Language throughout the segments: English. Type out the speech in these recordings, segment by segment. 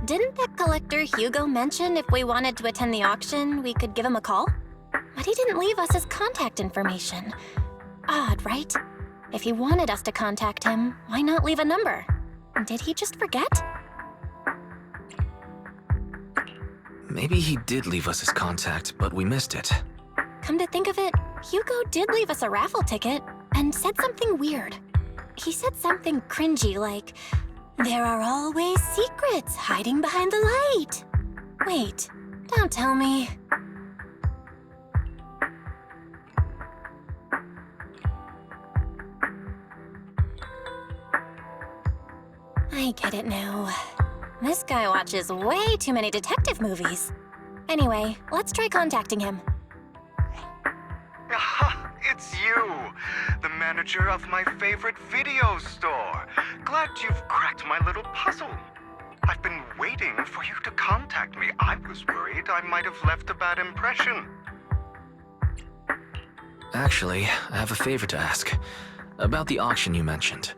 Didn't that collector Hugo mention if we wanted to attend the auction, we could give him a call? But he didn't leave us his contact information. Odd, right? If he wanted us to contact him, why not leave a number? Did he just forget? Maybe he did leave us his contact, but we missed it. Come to think of it, Hugo did leave us a raffle ticket and said something weird. He said something cringy like, "There are always secrets hiding behind the light." Wait, don't tell me. I get it now. This guy watches way too many detective movies. Anyway, let's try contacting him. Aha, it's you! The manager of my favorite video store. Glad you've cracked my little puzzle. I've been waiting for you to contact me. I was worried I might have left a bad impression. Actually, I have a favor to ask. About the auction you mentioned.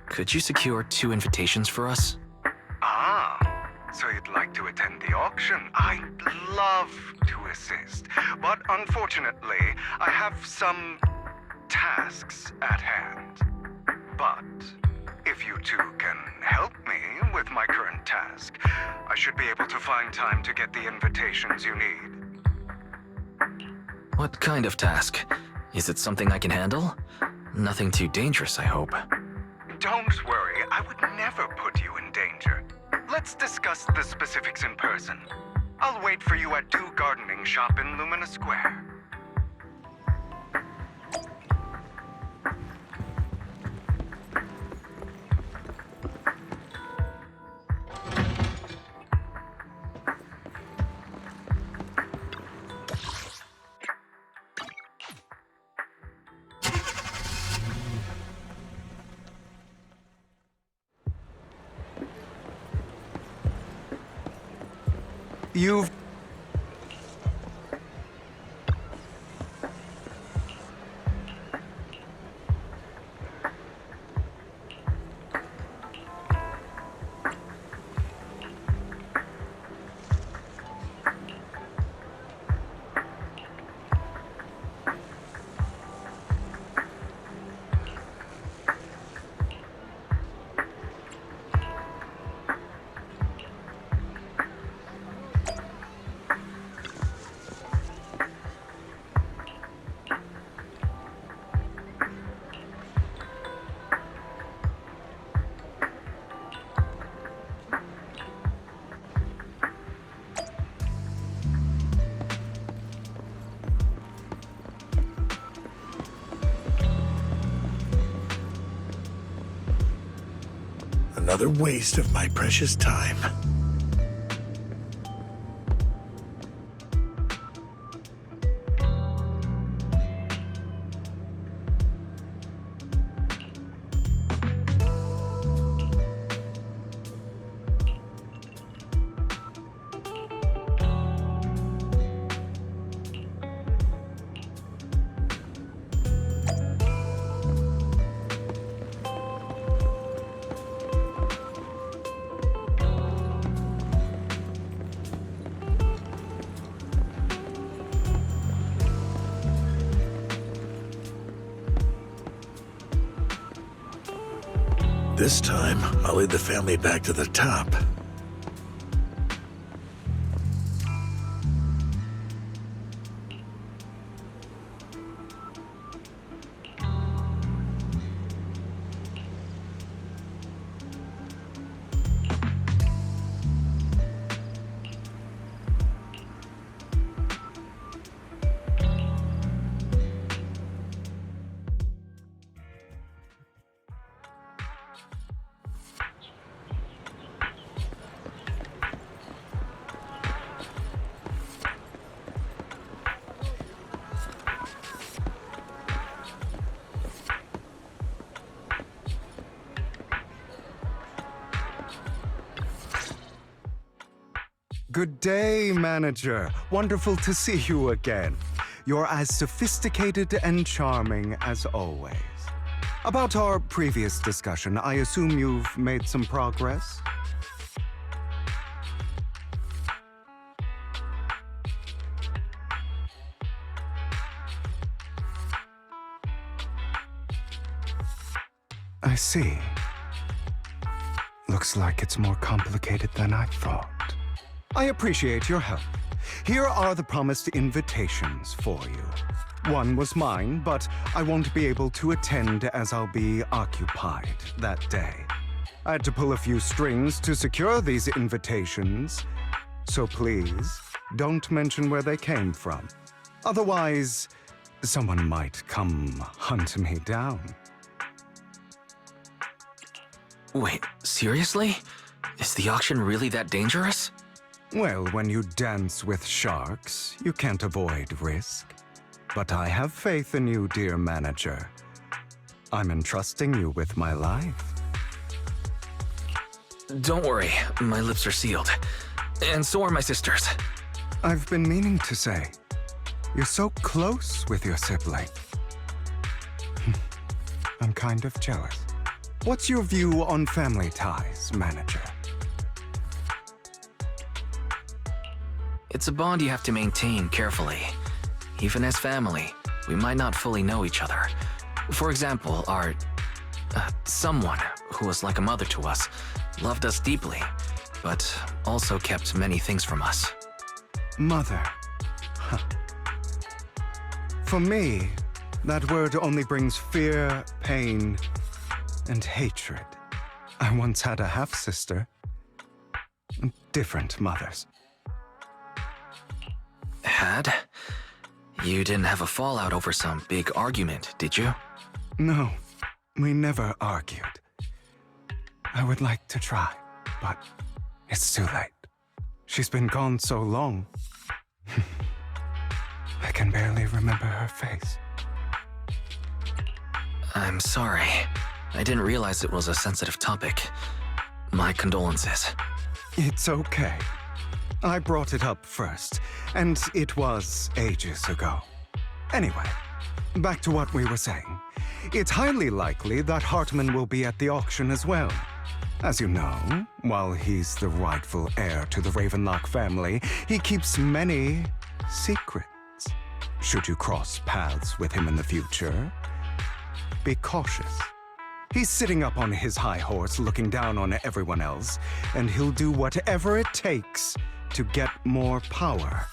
Could you secure 2 invitations for us? Ah, so you'd like to attend the auction? I'd love to assist, but unfortunately, I have some tasks at hand. But if you two can help me with my current task, I should be able to find time to get the invitations you need. What kind of task? Is it something I can handle? Nothing too dangerous, I hope. Don't worry, I would never put you in danger. Let's discuss the specifics in person. I'll wait for you at Do Gardening Shop in Lumina Square. You've... Another waste of my precious time. This time, I'll lead the family back to the top. Good day, manager. Wonderful to see you again. You're as sophisticated and charming as always. About our previous discussion, I assume you've made some progress? I see. Looks like it's more complicated than I thought. I appreciate your help. Here are the promised invitations for you. One was mine, but I won't be able to attend as I'll be occupied that day. I had to pull a few strings to secure these invitations, so please don't mention where they came from. Otherwise, someone might come hunt me down. Wait, seriously? Is the auction really that dangerous? Well, when you dance with sharks, you can't avoid risk. But I have faith in you, dear manager. I'm entrusting you with my life. Don't worry, my lips are sealed. And so are my sisters. I've been meaning to say, you're so close with your sibling. I'm kind of jealous. What's your view on family ties, manager? It's a bond you have to maintain carefully. Even as family, we might not fully know each other. For example, our someone who was like a mother to us loved us deeply, but also kept many things from us. Mother. Huh. For me, that word only brings fear, pain, and hatred. I once had a half-sister. Different mothers. Had? You didn't have a fallout over some big argument, did you? No, we never argued. I would like to try, but it's too late. She's been gone so long. I can barely remember her face. I'm sorry. I didn't realize it was a sensitive topic. My condolences. It's okay. I brought it up first, and it was ages ago. Anyway, back to what we were saying. It's highly likely that Hartman will be at the auction as well. As you know, while he's the rightful heir to the Ravenlock family, he keeps many secrets. Should you cross paths with him in the future, be cautious. He's sitting up on his high horse looking down on everyone else, and he'll do whatever it takes to get more power.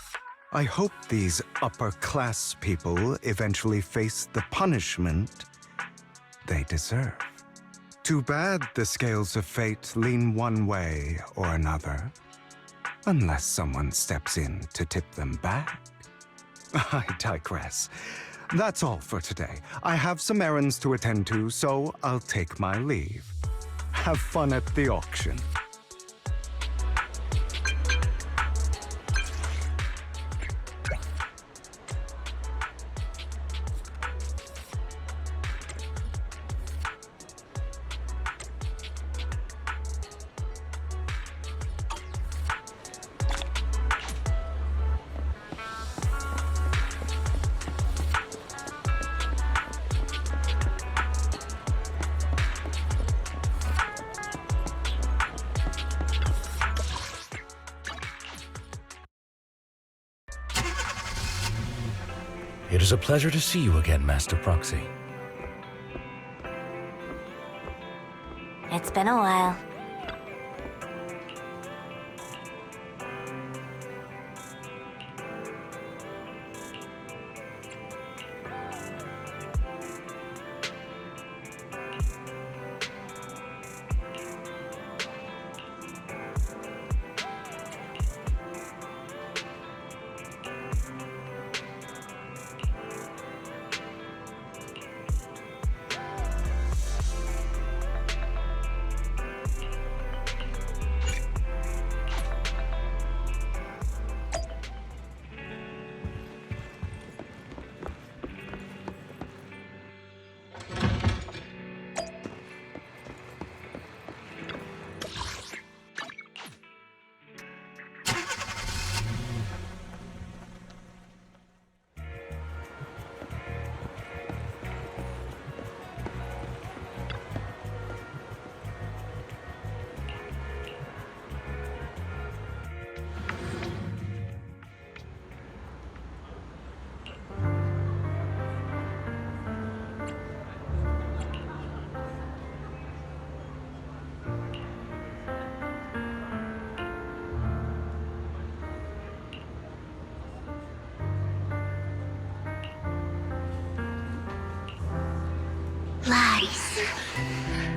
I hope these upper-class people eventually face the punishment they deserve. Too bad the scales of fate lean one way or another, unless someone steps in to tip them back. I digress. That's all for today. I have some errands to attend to, so I'll take my leave. Have fun at the auction. It is a pleasure to see you again, Master Proxy. It's been a while.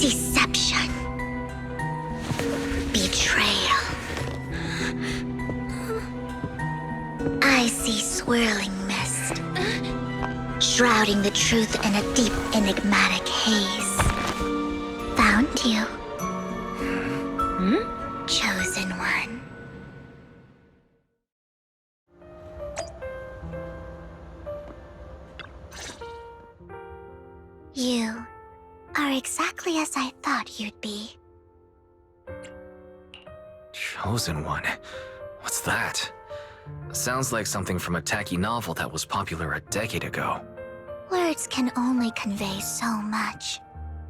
Deception. Betrayal. I see swirling mist, shrouding the truth in a deep, enigmatic haze. Found you. Chosen one. You are exactly as I thought you'd be. Chosen one? What's that? Sounds like something from a tacky novel that was popular a decade ago. Words can only convey so much,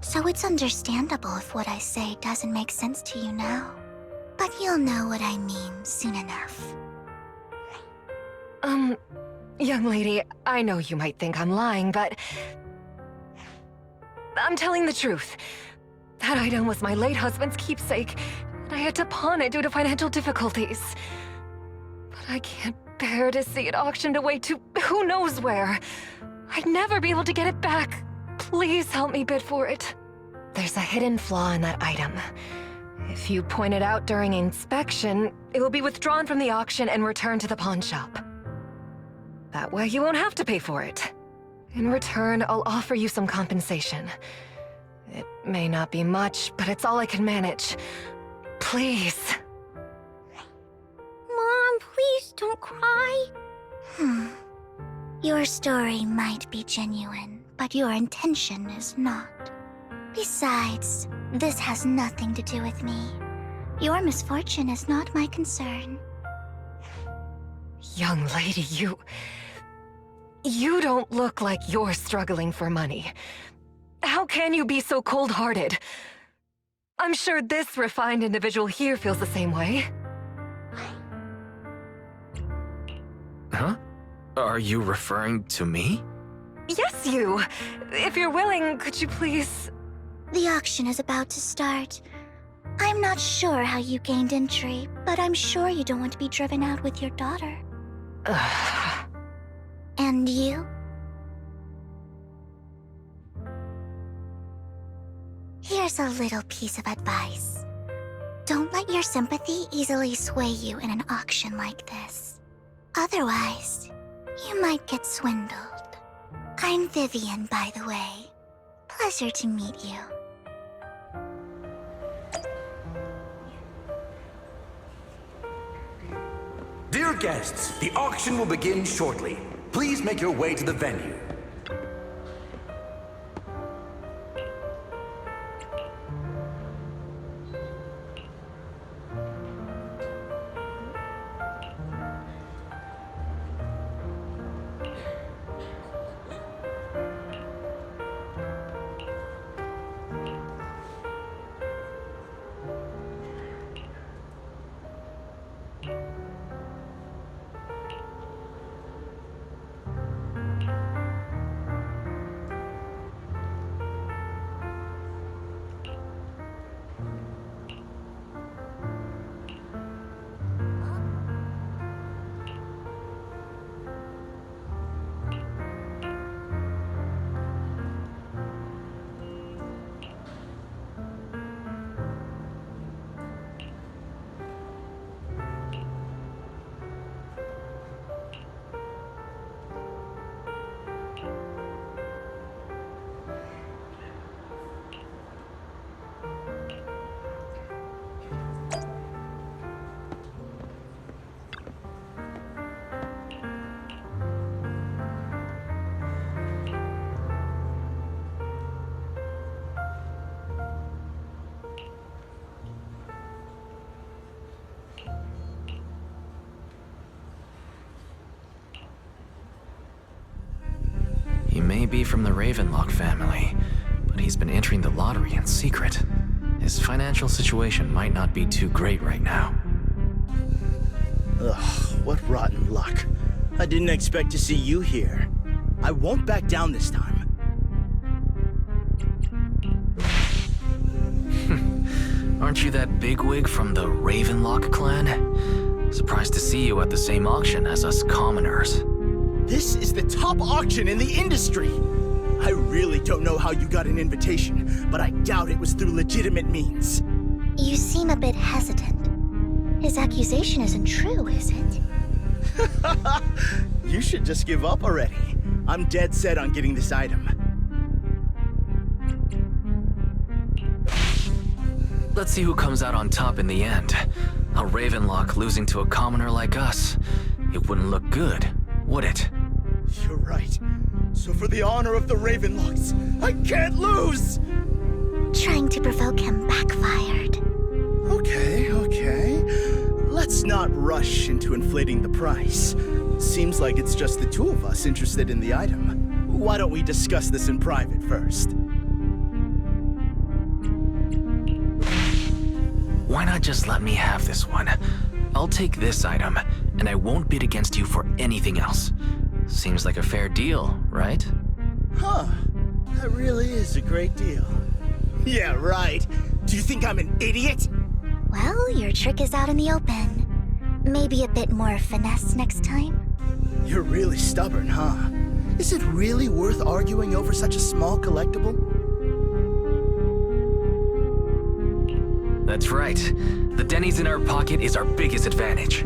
so it's understandable if what I say doesn't make sense to you now. But you'll know what I mean soon enough. Young lady, I know you might think I'm lying, but I'm telling the truth. That item was my late husband's keepsake, and I had to pawn it due to financial difficulties. But I can't bear to see it auctioned away to who knows where. I'd never be able to get it back. Please help me bid for it. There's a hidden flaw in that item. If you point it out during inspection, it will be withdrawn from the auction and returned to the pawn shop. That way you won't have to pay for it. In return, I'll offer you some compensation. It may not be much, but it's all I can manage. Please. Mom, please don't cry. Your story might be genuine, but your intention is not. Besides, this has nothing to do with me. Your misfortune is not my concern. Young lady, you don't look like you're struggling for money. How can you be so cold-hearted? I'm sure this refined individual here feels the same way. Huh? Are you referring to me? Yes, you! If you're willing, could you please... The auction is about to start. I'm not sure how you gained entry, but I'm sure you don't want to be driven out with your daughter. And you? Here's a little piece of advice. Don't let your sympathy easily sway you in an auction like this. Otherwise, you might get swindled. I'm Vivian, by the way. Pleasure to meet you. Dear guests, the auction will begin shortly. Please make your way to the venue. He may be from the Ravenlock family, but he's been entering the lottery in secret. His financial situation might not be too great right now. Ugh, what rotten luck. I didn't expect to see you here. I won't back down this time. Aren't you that bigwig from the Ravenlock clan? Surprised to see you at the same auction as us commoners. This is the top auction in the industry. I really don't know how you got an invitation, but I doubt it was through legitimate means. You seem a bit hesitant. His accusation isn't true, is it? You should just give up already. I'm dead set on getting this item. Let's see who comes out on top in the end. A Ravenlock losing to a commoner like us. It wouldn't look good, would it? You're right. So for the honor of the Ravenlocks, I can't lose! Trying to provoke him backfired. Okay. Let's not rush into inflating the price. Seems like it's just the two of us interested in the item. Why don't we discuss this in private first? Why not just let me have this one? I'll take this item, and I won't bid against you for anything else. Seems like a fair deal, right? Huh. That really is a great deal. Yeah, right. Do you think I'm an idiot? Well, your trick is out in the open. Maybe a bit more finesse next time? You're really stubborn, huh? Is it really worth arguing over such a small collectible? That's right. The Denny's in our pocket is our biggest advantage.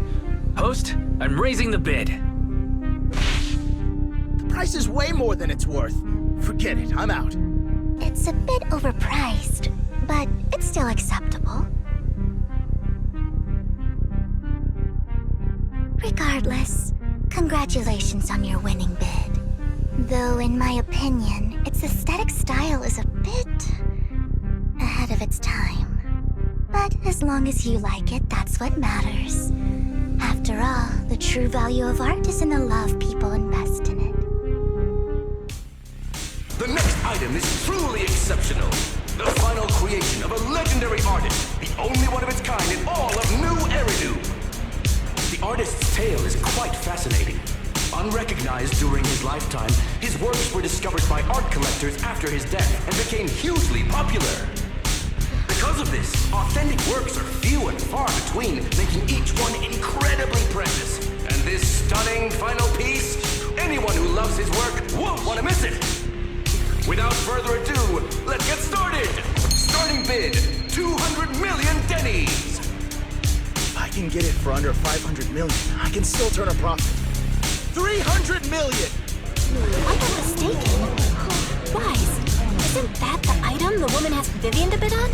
Host, I'm raising the bid. The price is way more than it's worth. Forget it, I'm out. It's a bit overpriced, but it's still acceptable. Regardless, congratulations on your winning bid. Though, in my opinion, its aesthetic style is a bit ahead of its time. But as long as you like it, that's what matters. After all, the true value of art is in the love people invest in it. The next item is truly exceptional. The final creation of a legendary artist, the only one of its kind in all of New Eridu. The artist's tale is quite fascinating. Unrecognized during his lifetime, his works were discovered by art collectors after his death and became hugely popular. Because of this, authentic works are few and far between, making each one incredibly precious. And this stunning final piece, anyone who loves his work won't want to miss it. Without further ado, let's get started! Starting bid, 200 million Denny's! If I can get it for under 500 million, I can still turn a profit. 300 million! I'm not mistaken. Wise, isn't that the item the woman asked Vivian to bid on?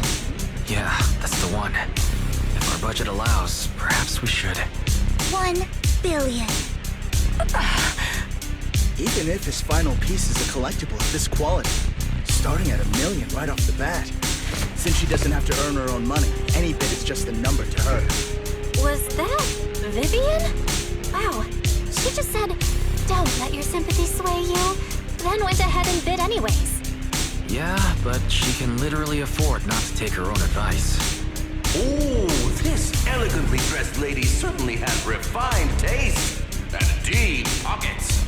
Yeah, that's the one. If our budget allows, perhaps we should. 1 billion. Even if his final piece is a collectible of this quality, starting at $1 million right off the bat. Since she doesn't have to earn her own money, any bid is just a number to her. Was that Vivian? Wow, she just said, don't let your sympathy sway you, then went ahead and bid anyways. Yeah, but she can literally afford not to take her own advice. Ooh, this elegantly dressed lady certainly has refined taste and deep pockets.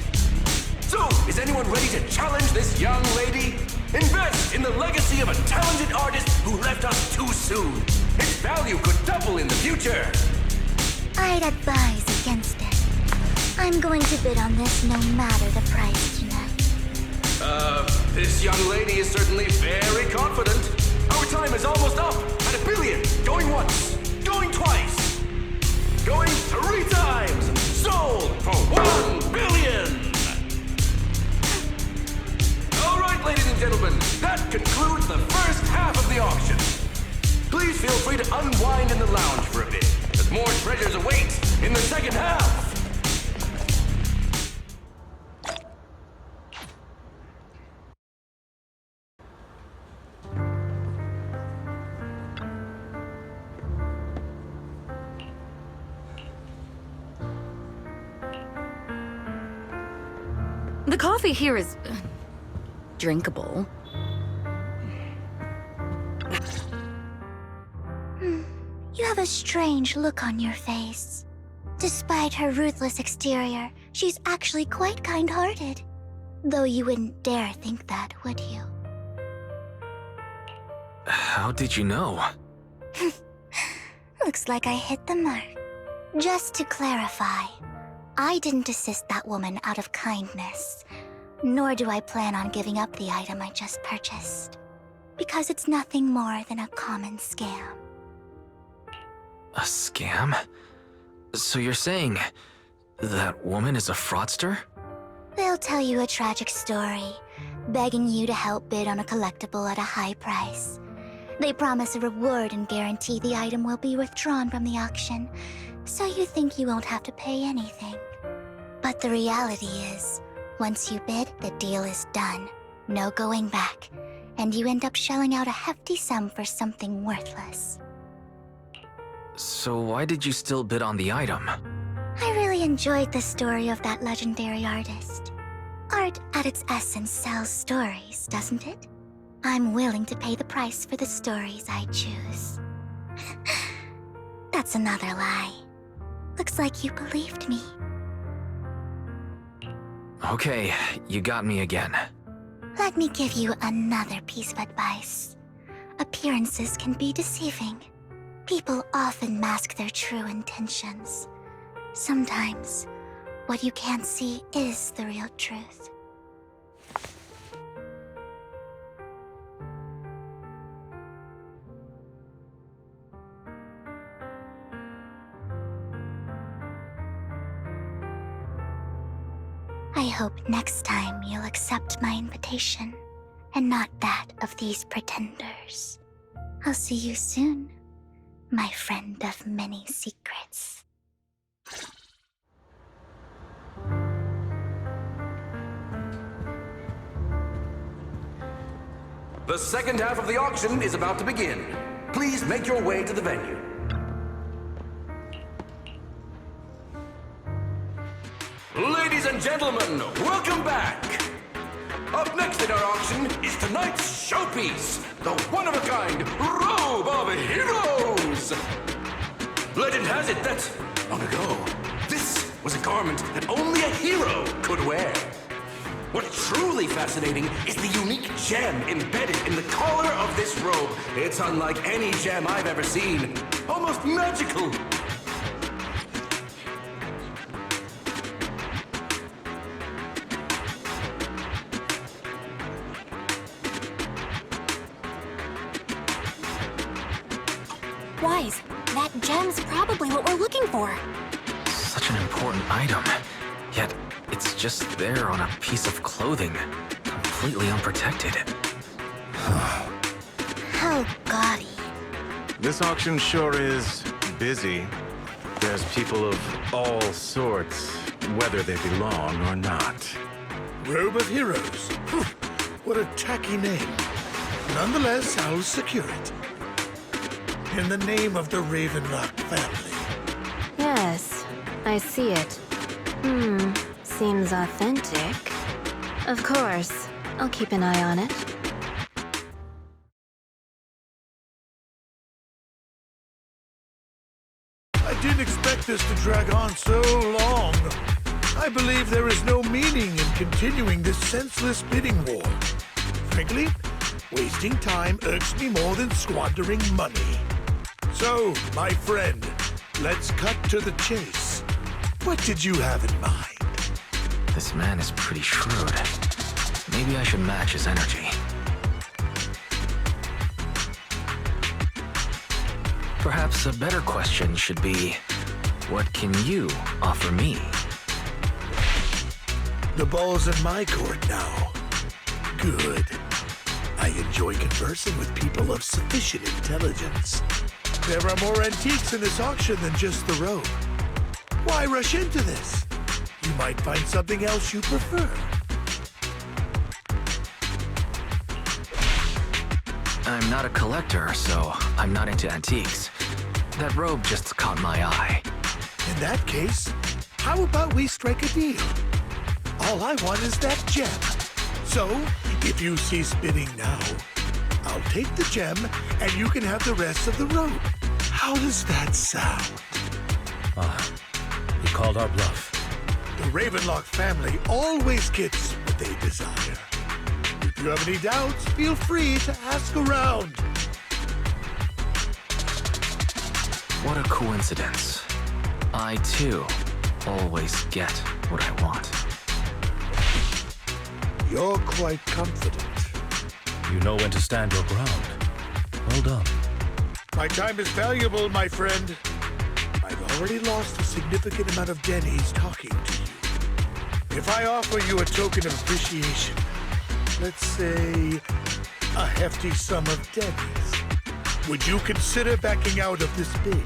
So, is anyone ready to challenge this young lady? Invest in the legacy of a talented artist who left us too soon. Its value could double in the future. I'd advise against it. I'm going to bid on this no matter the price tonight. This young lady is certainly very confident. Our time is almost up at $1 billion. Going once, going twice, going 3 times. Sold for $1 billion. All right, ladies and gentlemen, that concludes the first half of the auction. Please feel free to unwind in the lounge for a bit, as more treasures await in the second half. The coffee here is drinkable. You have a strange look on your face. Despite her ruthless exterior, she's actually quite kind-hearted. Though you wouldn't dare think that, would you? How did you know? Looks like I hit the mark. Just to clarify, I didn't assist that woman out of kindness. Nor do I plan on giving up the item I just purchased, because it's nothing more than a common scam. A scam? So you're saying that woman is a fraudster? They'll tell you a tragic story, begging you to help bid on a collectible at a high price. They promise a reward and guarantee the item will be withdrawn from the auction, so you think you won't have to pay anything. But the reality is, once you bid, the deal is done. No going back, and you end up shelling out a hefty sum for something worthless. So why did you still bid on the item? I really enjoyed the story of that legendary artist. Art, at its essence, sells stories, doesn't it? I'm willing to pay the price for the stories I choose. That's another lie. Looks like you believed me. Okay, you got me again. Let me give you another piece of advice. Appearances can be deceiving. People often mask their true intentions. Sometimes, what you can't see is the real truth. I hope next time you'll accept my invitation, and not that of these pretenders. I'll see you soon, my friend of many secrets. The second half of the auction is about to begin. Please make your way to the venue. Ladies and gentlemen, welcome back! Up next in our auction is tonight's showpiece, the one-of-a-kind Robe of Heroes! Legend has it that, long ago, this was a garment that only a hero could wear. What's truly fascinating is the unique gem embedded in the collar of this robe. It's unlike any gem I've ever seen. Almost magical. Wise, that gem's probably what we're looking for. Such an important item, yet it's just there on a piece of clothing, completely unprotected. How gaudy. This auction sure is busy. There's people of all sorts, whether they belong or not. Robe of Heroes. What a tacky name. Nonetheless, I'll secure it. In the name of the Ravenlock family. Yes, I see it. Seems authentic. Of course, I'll keep an eye on it. I didn't expect this to drag on so long. I believe there is no meaning in continuing this senseless bidding war. Frankly, wasting time irks me more than squandering money. So, my friend, let's cut to the chase. What did you have in mind? This man is pretty shrewd. Maybe I should match his energy. Perhaps a better question should be, what can you offer me? The ball's in my court now. Good. I enjoy conversing with people of sufficient intelligence. There are more antiques in this auction than just the robe. Why rush into this? You might find something else you prefer. I'm not a collector, so I'm not into antiques. That robe just caught my eye. In that case, how about we strike a deal? All I want is that gem. So, if you cease bidding now, I'll take the gem and you can have the rest of the robe. How does that sound? You called our bluff. The Ravenlock family always gets what they desire. If you have any doubts, feel free to ask around. What a coincidence. I, too, always get what I want. You're quite confident. You know when to stand your ground. Well done. My time is valuable, my friend. I've already lost a significant amount of Denny's talking to you. If I offer you a token of appreciation, let's say a hefty sum of Denny's, would you consider backing out of this bid?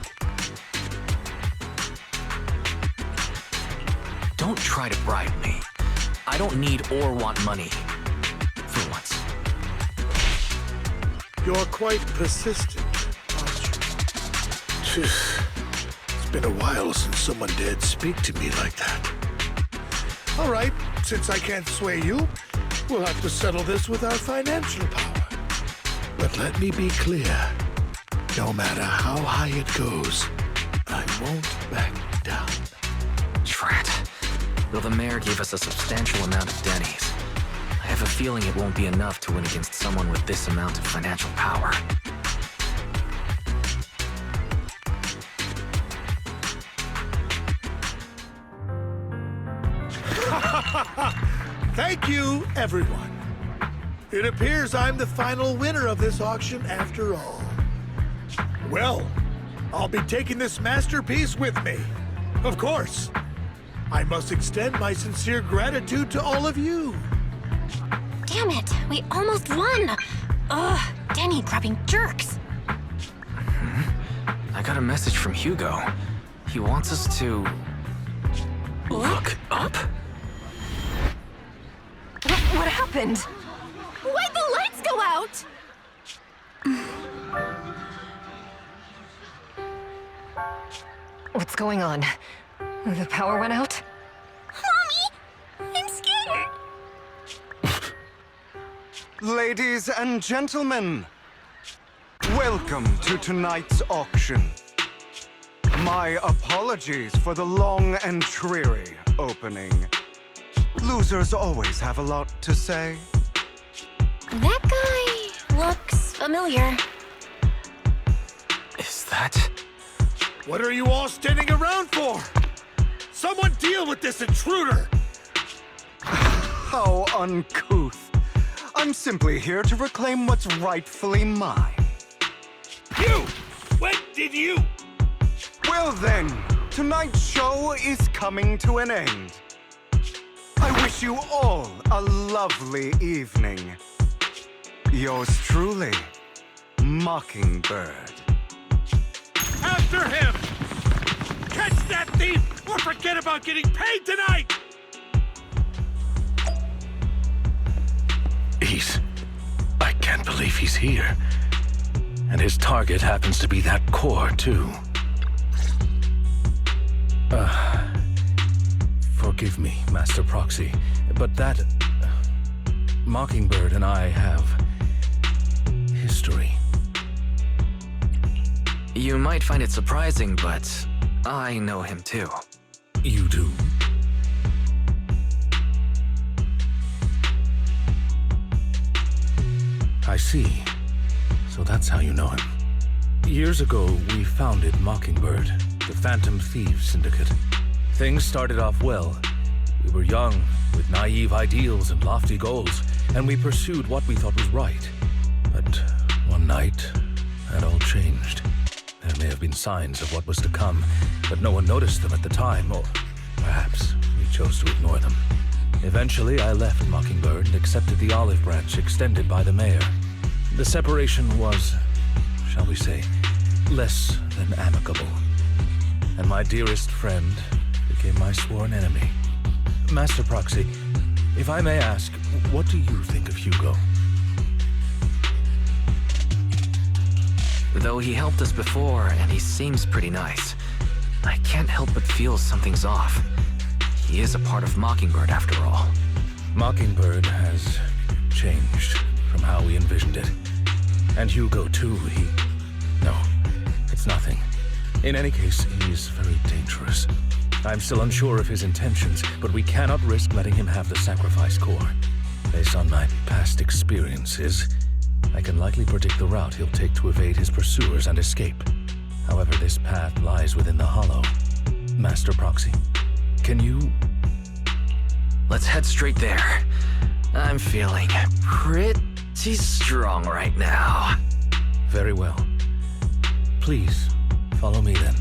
Don't try to bribe me. I don't need or want money. For once. You're quite persistent, aren't you? It's been a while since someone dared speak to me like that. All right, since I can't sway you, we'll have to settle this with our financial power. But let me be clear. No matter how high it goes, I won't back down. Drat. Though the mayor gave us a substantial amount of Denny's, I have a feeling it won't be enough to win against someone with this amount of financial power. Thank you, everyone. It appears I'm the final winner of this auction after all. Well, I'll be taking this masterpiece with me. Of course. I must extend my sincere gratitude to all of you. Damn it, we almost won! Ugh, Denny grabbing jerks. I got a message from Hugo. He wants us to... look up? What happened? Why'd the lights go out? What's going on? The power went out? Mommy! I'm scared! Ladies and gentlemen, welcome to tonight's auction. My apologies for the long and dreary opening. Losers always have a lot to say. That guy looks familiar. Is that... What are you all standing around for? Someone deal with this intruder! How uncouth. I'm simply here to reclaim what's rightfully mine. You! When did you? Well then, tonight's show is coming to an end. I wish you all a lovely evening. Yours truly, Mockingbird. After him! Catch that thief, or forget about getting paid tonight! I can't believe he's here. And his target happens to be that core, too. Forgive me, Master Proxy, but that... Mockingbird and I have... history. You might find it surprising, but I know him too. You do? I see. So that's how you know him. Years ago, we founded Mockingbird, the Phantom Thieves Syndicate. Things started off well. We were young, with naive ideals and lofty goals, and we pursued what we thought was right. But one night, that all changed. There may have been signs of what was to come, but no one noticed them at the time, or perhaps we chose to ignore them. Eventually, I left Mockingbird and accepted the olive branch extended by the mayor. The separation was, shall we say, less than amicable. And my dearest friend became my sworn enemy. Master Proxy, if I may ask, what do you think of Hugo? Though he helped us before, and he seems pretty nice, I can't help but feel something's off. He is a part of Mockingbird, after all. Mockingbird has changed from how we envisioned it. And Hugo, too, No, it's nothing. In any case, he is very dangerous. I'm still unsure of his intentions, but we cannot risk letting him have the sacrifice core. Based on my past experiences, I can likely predict the route he'll take to evade his pursuers and escape. However, this path lies within the Hollow. Master Proxy, can you... Let's head straight there. I'm feeling pretty strong right now. Very well. Please, follow me then.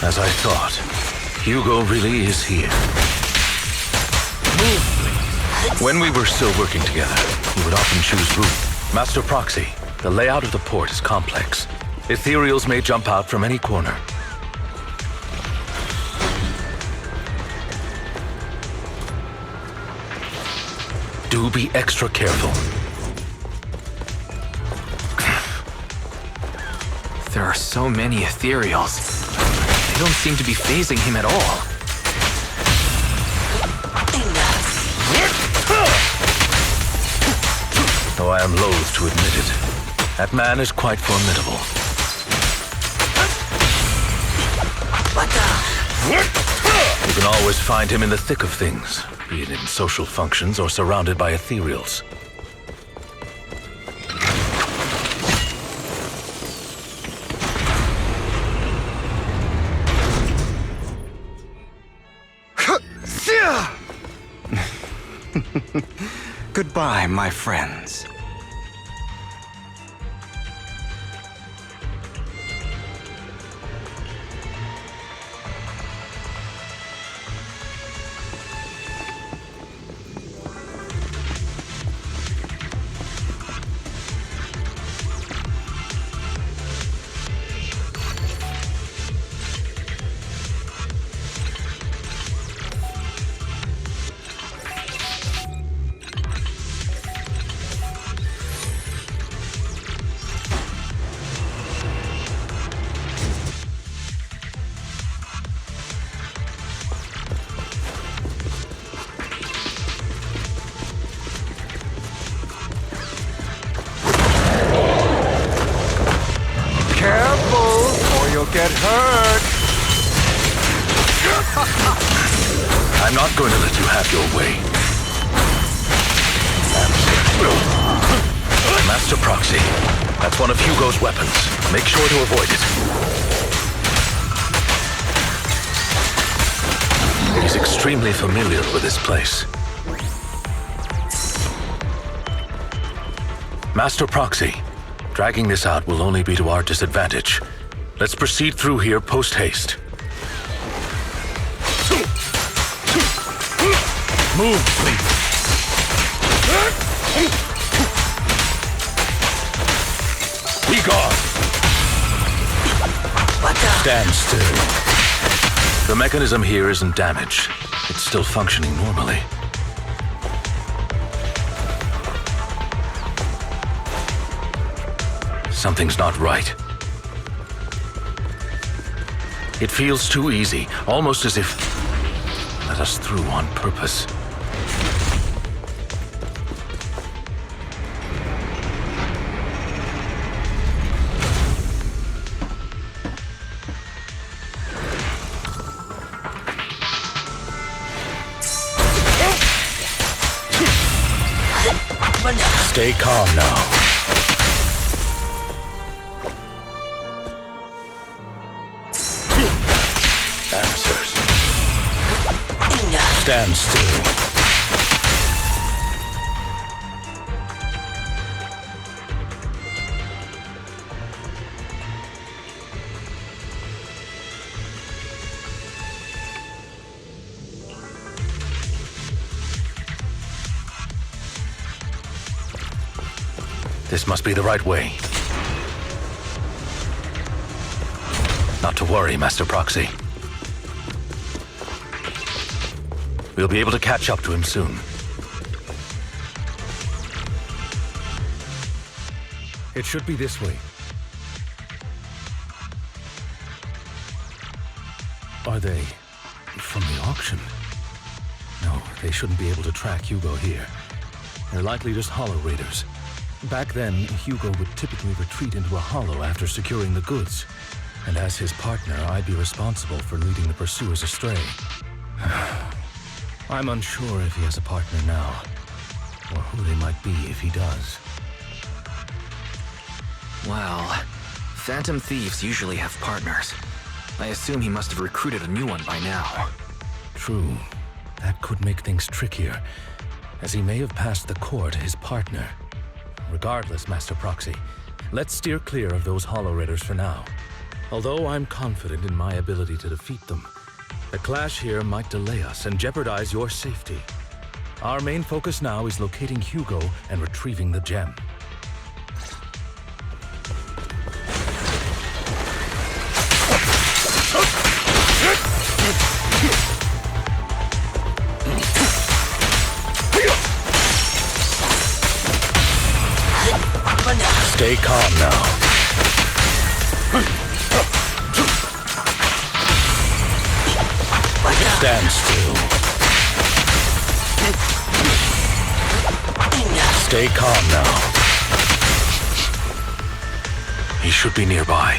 As I thought, Hugo really is here. Move, please. When we were still working together, he would often choose route. Master Proxy, the layout of the port is complex. Ethereals may jump out from any corner. Do be extra careful. There are so many ethereals. They don't seem to be phasing him at all. Though I am loath to admit it, that man is quite formidable. You can always find him in the thick of things, be it in social functions or surrounded by ethereals. Goodbye, my friends. Get hurt! I'm not going to let you have your way. Master Proxy, that's one of Hugo's weapons. Make sure to avoid it. He's extremely familiar with this place. Master Proxy, dragging this out will only be to our disadvantage. Let's proceed through here post-haste. Move, please. Be gone. Stand still. The mechanism here isn't damaged. It's still functioning normally. Something's not right. It feels too easy, almost as if let us through on purpose. Stay calm now. Answers. Stand still. This must be the right way. Not to worry, Master Proxy. We'll be able to catch up to him soon. It should be this way. Are they from the auction? No, they shouldn't be able to track Hugo here. They're likely just hollow raiders. Back then, Hugo would typically retreat into a hollow after securing the goods. And as his partner, I'd be responsible for leading the pursuers astray. I'm unsure if he has a partner now, or who they might be if he does. Well, Phantom Thieves usually have partners. I assume he must have recruited a new one by now. True. That could make things trickier, as he may have passed the core to his partner. Regardless, Master Proxy, let's steer clear of those Hollow Raiders for now. Although I'm confident in my ability to defeat them, the clash here might delay us and jeopardize your safety. Our main focus now is locating Hugo and retrieving the gem. Stay calm now. Stand still. Stay calm now. He should be nearby.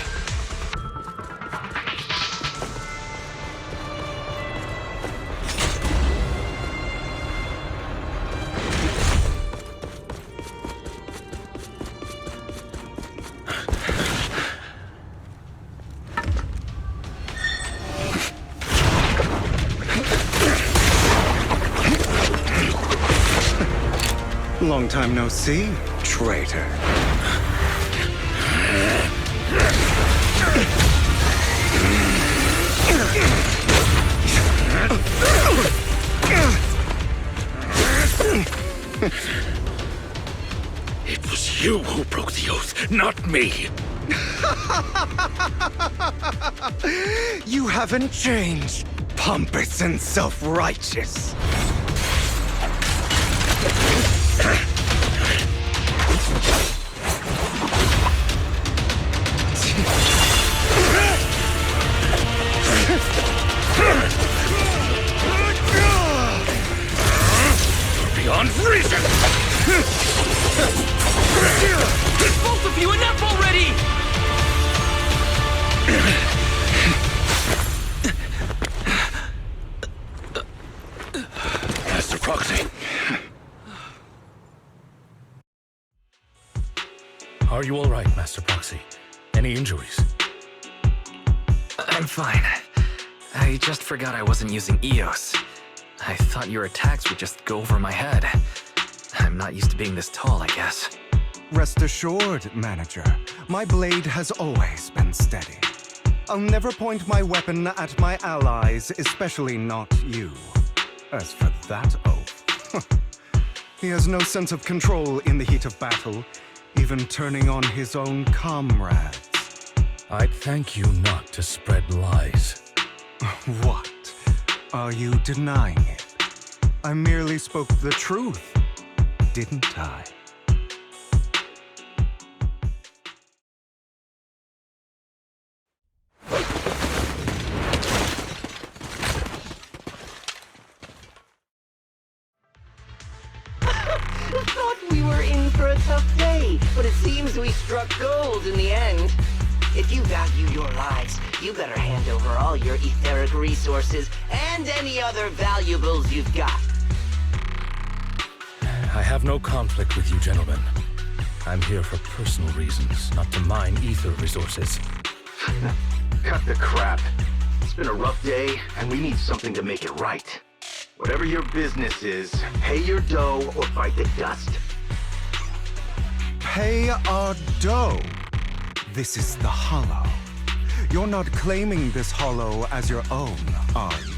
Long time no see, traitor. It was you who broke the oath, not me. You haven't changed, pompous and self-righteous. Beyond reason! Both of you, enough already! Master Proxy. Are you all right, Master Proxy? Any injuries? I'm fine. I just forgot I wasn't using EOS. I thought your attacks would just go over my head. I'm not used to being this tall, I guess. Rest assured, Manager, my blade has always been steady. I'll never point my weapon at my allies, especially not you. As for that oath, he has no sense of control in the heat of battle, even turning on his own comrades. I'd thank you not to spread lies. What? Are you denying it? I merely spoke the truth, didn't I? Thought we were in for a tough day, but it seems we struck gold in the end. If you value your lives, you better hand over all your etheric resources and any other valuables you've got. I have no conflict with you, gentlemen. I'm here for personal reasons, not to mine ether resources. Cut the crap. It's been a rough day, and we need something to make it right. Whatever your business is, pay your dough or bite the dust. Pay our dough. This is the Hollow. You're not claiming this Hollow as your own, are you?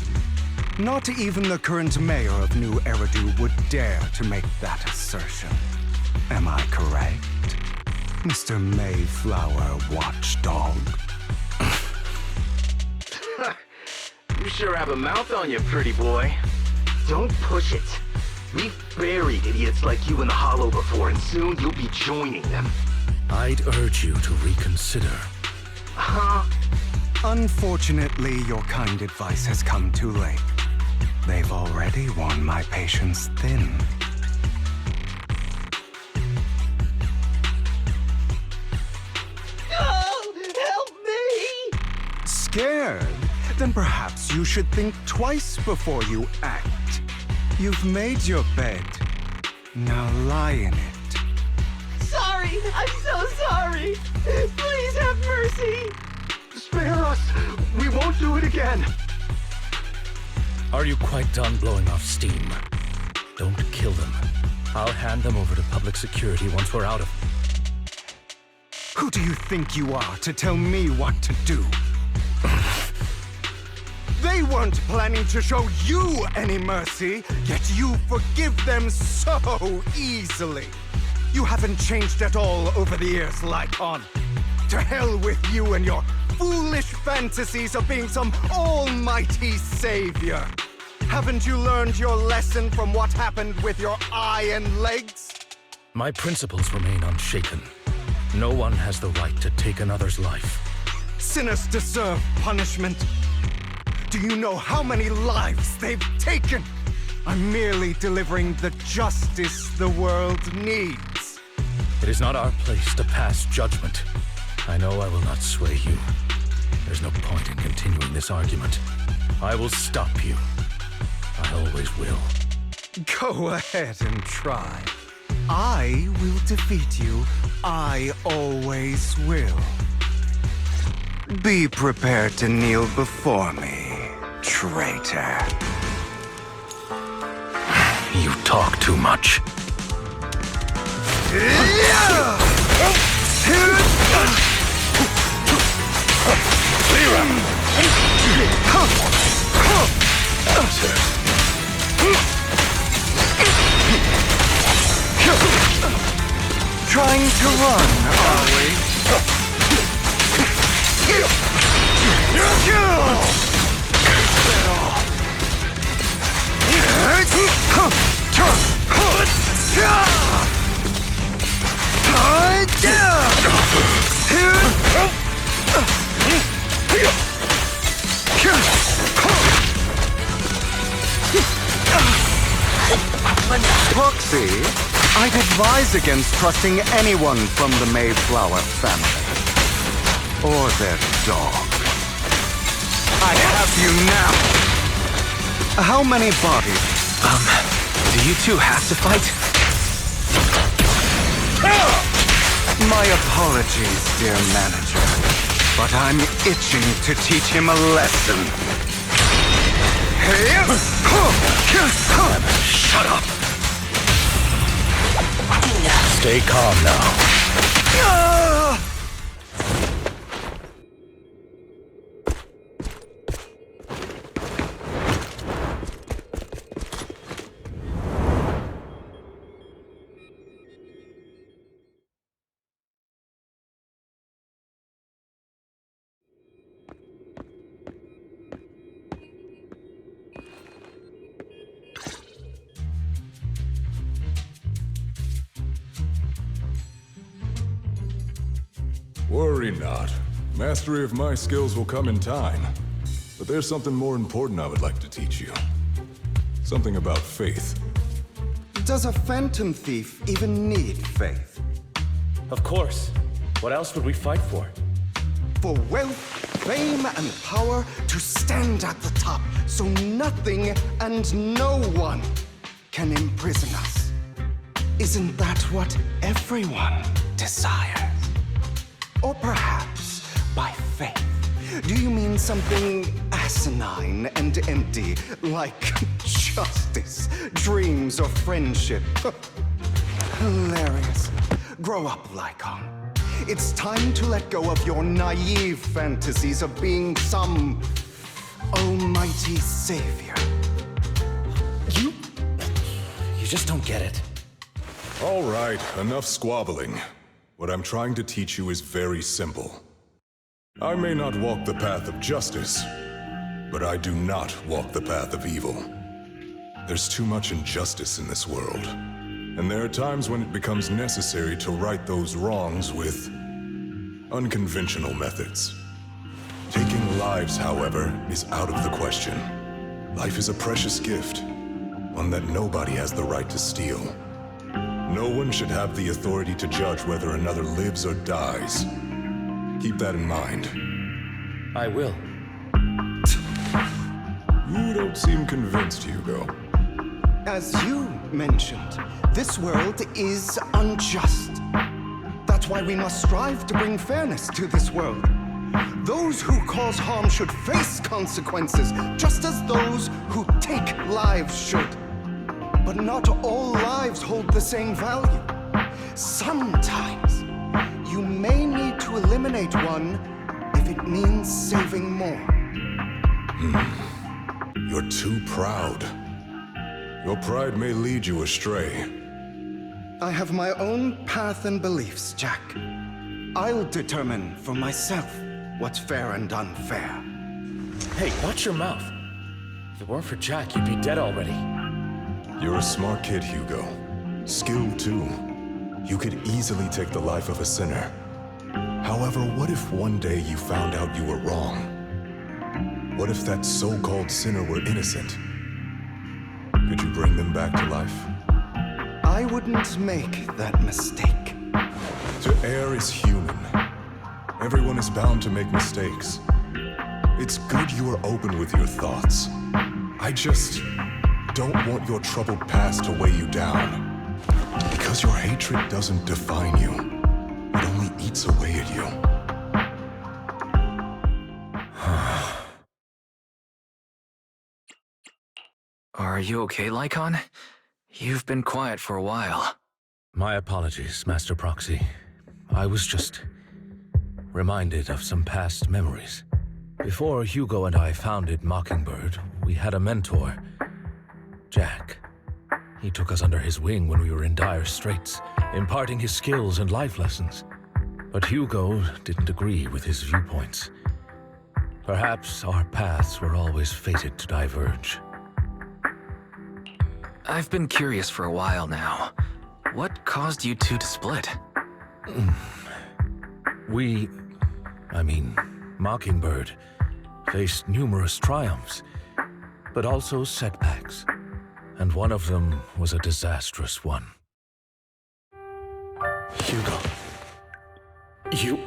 Not even the current mayor of New Eridu would dare to make that assertion. Am I correct, Mr. Mayflower Watchdog? You sure have a mouth on you, pretty boy. Don't push it. We've buried idiots like you in the Hollow before, and soon you'll be joining them. I'd urge you to reconsider. Unfortunately, your kind advice has come too late. They've already worn my patience thin. Oh, help me! Scared? Then perhaps you should think twice before you act. You've made your bed. Now lie in it. Sorry! I'm so sorry! Please have mercy! Spare us! We won't do it again! Are you quite done blowing off steam? Don't kill them. I'll hand them over to public security once we're out of... Who do you think you are to tell me what to do? They weren't planning to show you any mercy, yet you forgive them so easily. You haven't changed at all over the years, Lycon. To hell with you and your foolish fantasies of being some almighty savior. Haven't you learned your lesson from what happened with your eye and legs? My principles remain unshaken. No one has the right to take another's life. Sinners deserve punishment. Do you know how many lives they've taken? I'm merely delivering the justice the world needs. It is not our place to pass judgment. I know I will not sway you. There's no point in continuing this argument. I will stop you. I always will. Go ahead and try. I will defeat you. I always will. Be prepared to kneel before me, traitor. You talk too much. Trying to run, are we? Proxy, I'd advise against trusting anyone from the Mayflower family. Or their dog. I have you now! How many bodies? Do you two have to fight? My apologies, dear manager, but I'm itching to teach him a lesson. Shut up! Stay calm now. Worry not. Mastery of my skills will come in time. But there's something more important I would like to teach you. Something about faith. Does a phantom thief even need faith? Of course. What else would we fight for? For wealth, fame, and power to stand at the top, so nothing and no one can imprison us. Isn't that what everyone desires? Or perhaps, by faith, do you mean something asinine and empty, like justice, dreams, or friendship? Hilarious. Grow up, Lycon. It's time to let go of your naive fantasies of being some almighty savior. You just don't get it. All right, enough squabbling. What I'm trying to teach you is very simple. I may not walk the path of justice, but I do not walk the path of evil. There's too much injustice in this world. And there are times when it becomes necessary to right those wrongs with unconventional methods. Taking lives, however, is out of the question. Life is a precious gift, one that nobody has the right to steal. No one should have the authority to judge whether another lives or dies. Keep that in mind. I will. You don't seem convinced, Hugo. As you mentioned, this world is unjust. That's why we must strive to bring fairness to this world. Those who cause harm should face consequences, just as those who take lives should. But not all lives hold the same value. Sometimes, you may need to eliminate one if it means saving more. You're too proud. Your pride may lead you astray. I have my own path and beliefs, Jack. I'll determine for myself what's fair and unfair. Hey, watch your mouth. If it weren't for Jack, you'd be dead already. You're a smart kid, Hugo. Skilled, too. You could easily take the life of a sinner. However, what if one day you found out you were wrong? What if that so-called sinner were innocent? Could you bring them back to life? I wouldn't make that mistake. To err is human. Everyone is bound to make mistakes. It's good you are open with your thoughts. I just don't want your troubled past to weigh you down. Because your hatred doesn't define you. It only eats away at you. Are you okay, Lycon? You've been quiet for a while. My apologies, Master Proxy. I was just reminded of some past memories. Before Hugo and I founded Mockingbird, we had a mentor, Jack. He took us under his wing when we were in dire straits, imparting his skills and life lessons. But Hugo didn't agree with his viewpoints. Perhaps our paths were always fated to diverge. I've been curious for a while now. What caused you two to split? Mockingbird, faced numerous triumphs, but also setbacks. And one of them was a disastrous one. Hugo. You...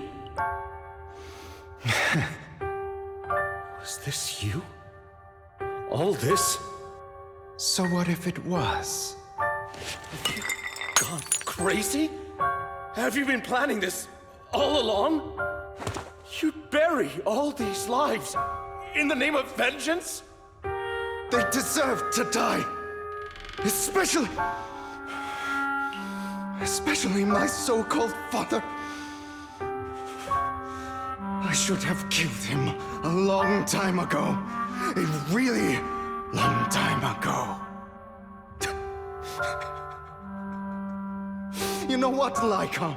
Was this you? All this? So what if it was? Have you gone crazy? Have you been planning this all along? You'd bury all these lives in the name of vengeance? They deserve to die. Especially my so-called father. I should have killed him a long time ago. A really long time ago. You know what, Lycon?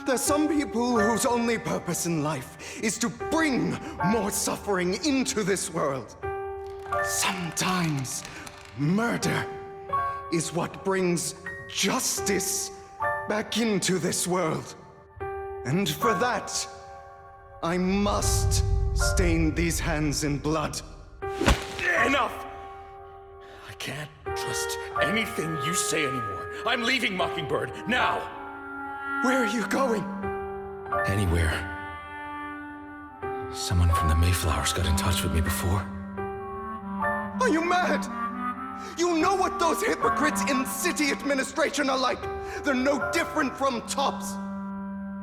There's some people whose only purpose in life is to bring more suffering into this world. Sometimes murder is what brings justice back into this world. And for that, I must stain these hands in blood. Enough! I can't trust anything you say anymore. I'm leaving Mockingbird, now! Where are you going? Anywhere. Someone from the Mayflowers got in touch with me before. Are you mad? You know what those hypocrites in city administration are like. They're no different from tops.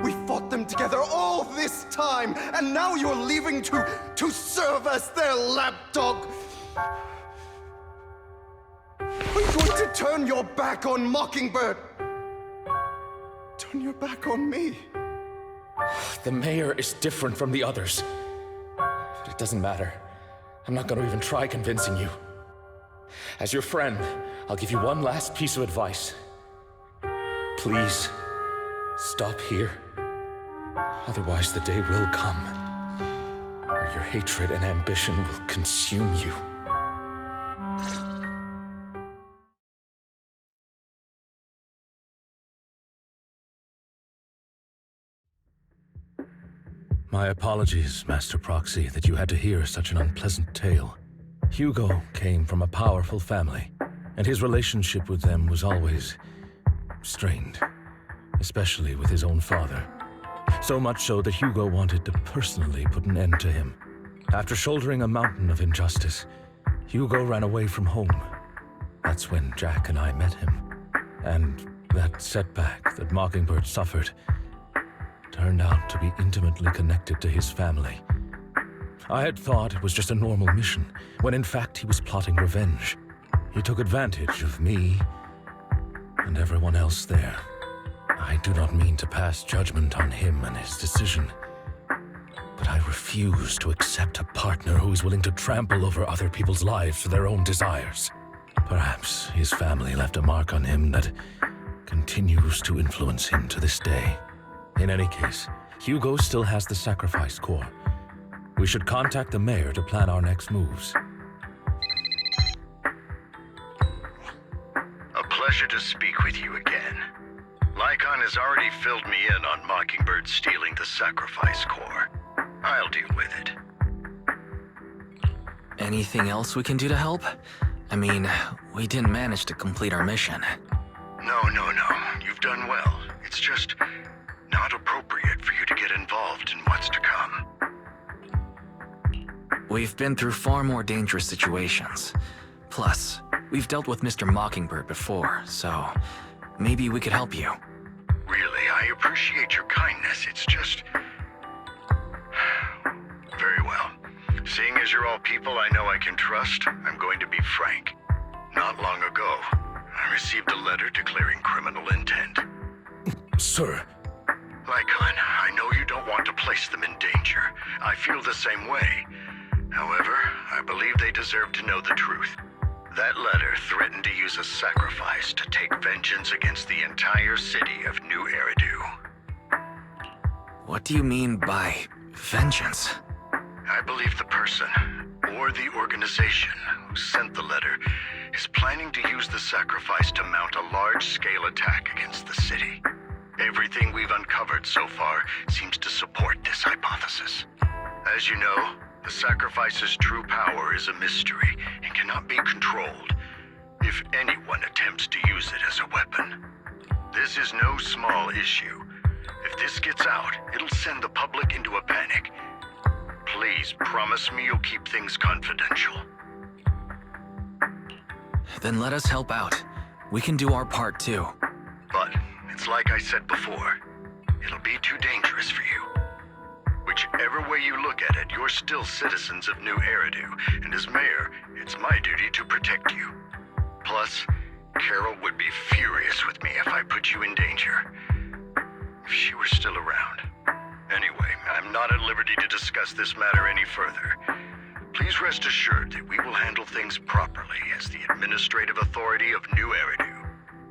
We fought them together all this time, and now you're leaving to serve as their lapdog. Are you going to turn your back on Mockingbird? Turn your back on me? The mayor is different from the others. But it doesn't matter. I'm not going to even try convincing you. As your friend, I'll give you one last piece of advice. Please, stop here. Otherwise, the day will come where your hatred and ambition will consume you. My apologies, Master Proxy, that you had to hear such an unpleasant tale. Hugo came from a powerful family, and his relationship with them was always strained, especially with his own father. So much so that Hugo wanted to personally put an end to him. After shouldering a mountain of injustice, Hugo ran away from home. That's when Jack and I met him. And that setback that Mockingbird suffered turned out to be intimately connected to his family. I had thought it was just a normal mission, when in fact he was plotting revenge. He took advantage of me and everyone else there. I do not mean to pass judgment on him and his decision, but I refuse to accept a partner who is willing to trample over other people's lives for their own desires. Perhaps his family left a mark on him that continues to influence him to this day. In any case, Hugo still has the sacrifice core. We should contact the mayor to plan our next moves. A pleasure to speak with you again. Lycon has already filled me in on Mockingbird stealing the sacrifice core. I'll deal with it. Anything else we can do to help? I mean, we didn't manage to complete our mission. No. You've done well. It's just not appropriate for you to get involved in what's to come. We've been through far more dangerous situations. Plus, we've dealt with Mr. Mockingbird before, so maybe we could help you. Really, I appreciate your kindness. It's just... Very well. Seeing as you're all people I know I can trust, I'm going to be frank. Not long ago, I received a letter declaring criminal intent. Sir. Lycon, I know you don't want to place them in danger. I feel the same way. However, I believe they deserve to know the truth. That letter threatened to use a sacrifice to take vengeance against the entire city of New Eridu. What do you mean by vengeance? I believe the person, or the organization, who sent the letter is planning to use the sacrifice to mount a large-scale attack against the city. Everything we've uncovered so far seems to support this hypothesis. As you know, the sacrifice's true power is a mystery and cannot be controlled if anyone attempts to use it as a weapon. This is no small issue. If this gets out, it'll send the public into a panic. Please promise me you'll keep things confidential. Then let us help out. We can do our part too. But it's like I said before, it'll be too dangerous for you. Whichever way you look at it, you're still citizens of New Eridu, and as mayor, it's my duty to protect you. Plus, Carol would be furious with me if I put you in danger. If she were still around. Anyway, I'm not at liberty to discuss this matter any further. Please rest assured that we will handle things properly as the administrative authority of New Eridu.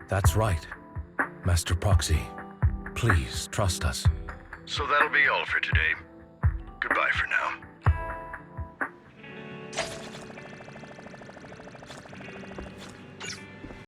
That's right. Master Proxy, please trust us. So that'll be all for today. Goodbye for now.